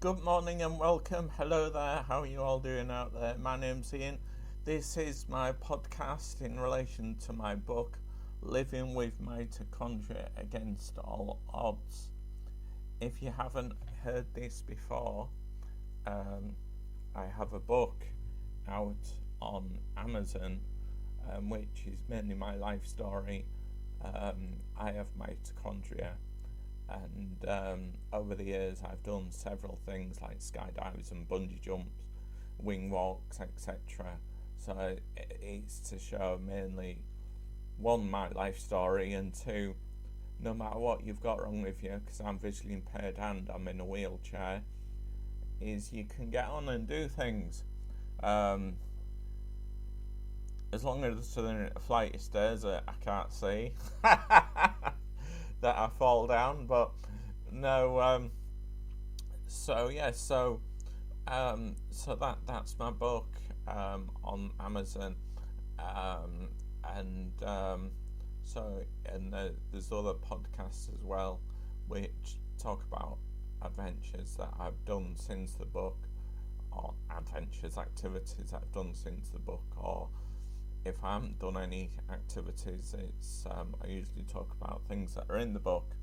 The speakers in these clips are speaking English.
Good morning and welcome. Hello there. How are you all doing out there? My name's Ian. This is my podcast in relation to my book, Living with Mitochondria Against All Odds. If you haven't heard this before, I have a book out on Amazon, which is mainly my life story. I have mitochondria. And over the years I've done several things like skydives and bungee jumps, wing walks, etc. So it's to show mainly, one, my life story, and two, no matter what you've got wrong with you, because I'm visually impaired and I'm in a wheelchair, is you can get on and do things. As long as there's a flight of stairs that I can't see. That I fall down, but no. So that's my book on Amazon, and there's other podcasts as well, which talk about adventures that I've done since the book, or activities I've done since the book, or if I haven't done any activities, it's I usually talk about things that are in the book.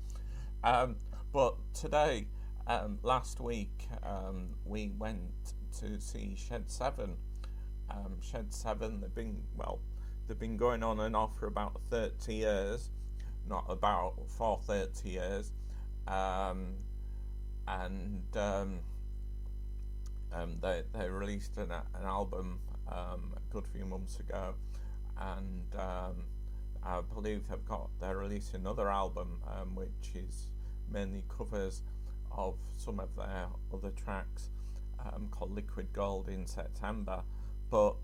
But today, last week, we went to see Shed 7. Shed 7, they've been going on and off for about 30 years, for 30 years, they released an album a good few months ago, and I believe they're releasing another album, which is mainly covers of some of their other tracks, called Liquid Gold, in September. But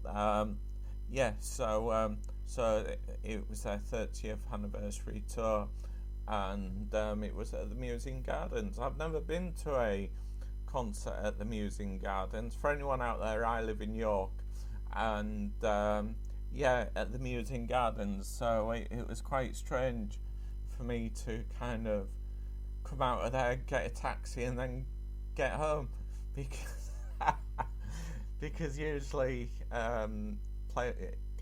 so it was their 30th anniversary tour, and it was at the Musing Gardens. I've never been to a concert at the Musing Gardens. For anyone out there, I live in York, and at the Musing Gardens, so it was quite strange for me to kind of come out of there, get a taxi, and then get home, because usually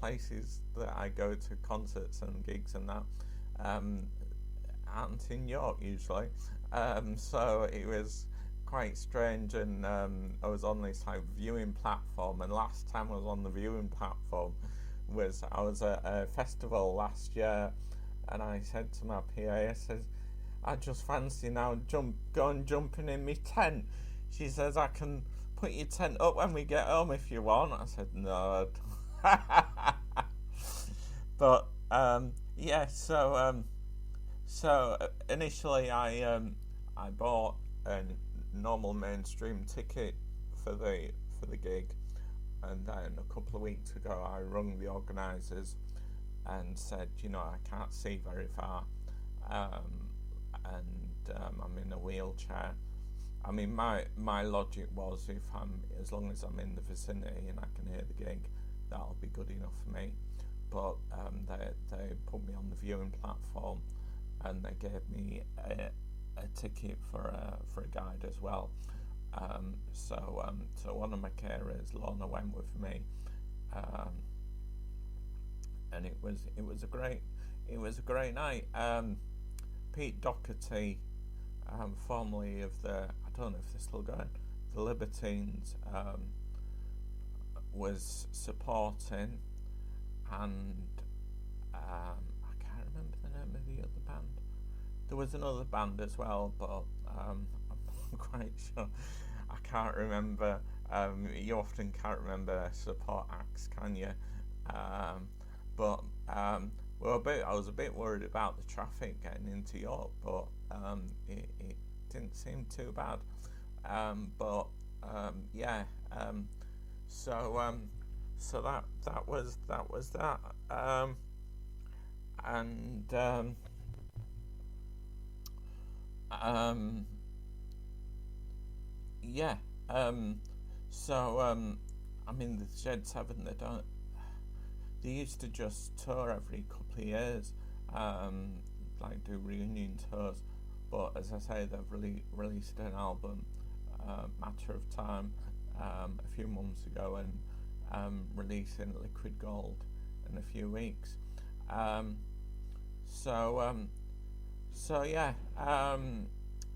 places that I go to, concerts and gigs and that, aren't in York usually, so it was quite strange. And I was on this viewing platform, and last time I was on the viewing platform I was at a festival last year, and I said to my PA, I said, I just fancy now going jumping in my tent. She says, I can put your tent up when we get home if you want. I said, no. But so initially I bought a normal mainstream ticket for the gig, and then a couple of weeks ago I rung the organisers and said, I can't see very far, and I'm in a wheelchair. I mean, my logic was, as long as I'm in the vicinity and I can hear the gig, that'll be good enough for me. But they put me on the viewing platform, and they gave me a ticket for a guide as well. So one of my carers, Lorna, went with me, and it was a great night. Pete Doherty, formerly of I don't know if they're still going, the Libertines, was supporting, and I can't remember the name of the other band. There was another band as well, but I'm not quite sure. I can't remember. You often can't remember support acts, can you? I was a bit worried about the traffic getting into York, but it didn't seem too bad. So that was that. I mean, the Shed 7, they used to just tour every couple of years, do reunion tours, but as I say, they've released an album, matter of time, a few months ago, and releasing Liquid Gold in a few weeks.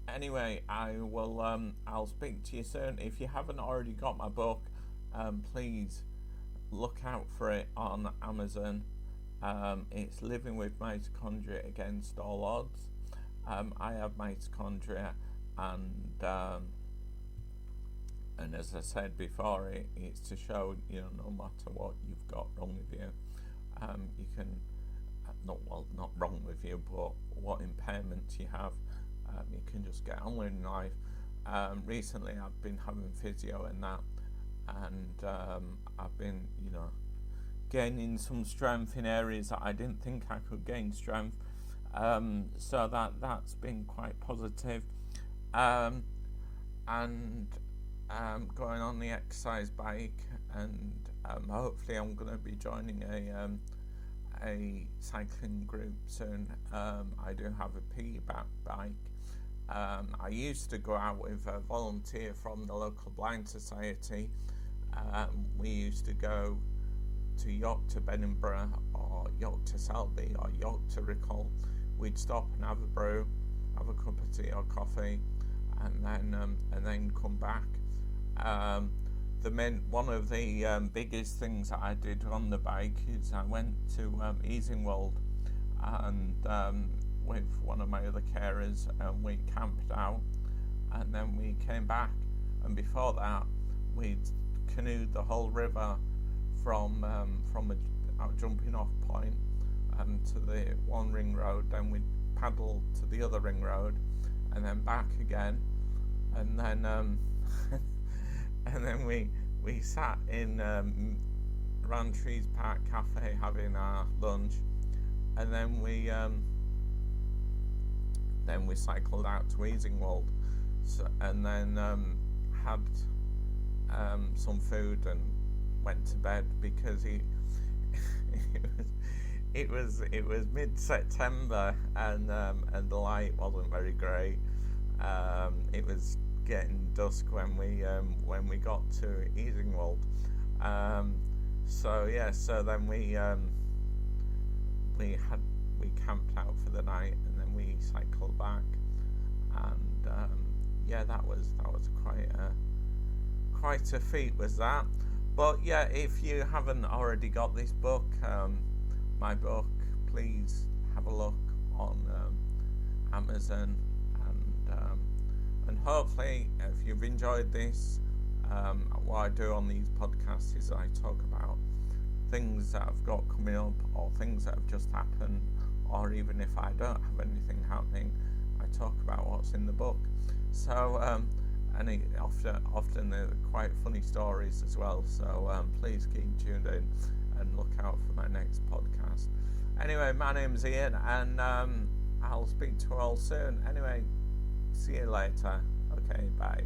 Anyway, I'll speak to you soon. If you haven't already got my book, please look out for it on Amazon. It's Living with Mitochondria Against All Odds. I have mitochondria, and as I said before, it's to show, no matter what you've got wrong with you, you can, not wrong with you, but what impairments you have, you can just get on with life. Recently I've been having physio and that, and I've been, gaining some strength in areas that I didn't think I could gain strength. So that's been quite positive. And going on the exercise bike, and hopefully I'm going to be joining a cycling group soon. I do have a piggyback bike. I used to go out with a volunteer from the local blind society. We used to go to York to Benningborough, or York to Selby, or York to Rickle. We'd stop and have a brew, have a cup of tea or coffee, and then come back. One of the biggest things that I did on the bike is I went to Easingwold, and with one of my other carers, and we camped out, and then we came back, and before that we'd canoed the whole river from a jumping off point to the one ring road, then we'd paddle to the other ring road, and then back again, and then and then we sat in Rantrees Park Cafe having our lunch, and then we cycled out to Easingwold, and then had some food and went to bed, because it was mid-September, and the light wasn't very great. It was getting dusk when we got to Easingwold. So then we camped out for the night, and then we cycled back, and that was quite a feat, was that. But yeah, if you haven't already got this book, my book, please have a look on Amazon, and hopefully, if you've enjoyed this, what I do on these podcasts is I talk about things that I've got coming up, or things that have just happened, or even if I don't have anything happening, I talk about what's in the book. So and often they're quite funny stories as well, so please keep tuned in and look out for my next podcast. Anyway, my name's Ian, and I'll speak to you all soon. Anyway, see you later. Okay, bye.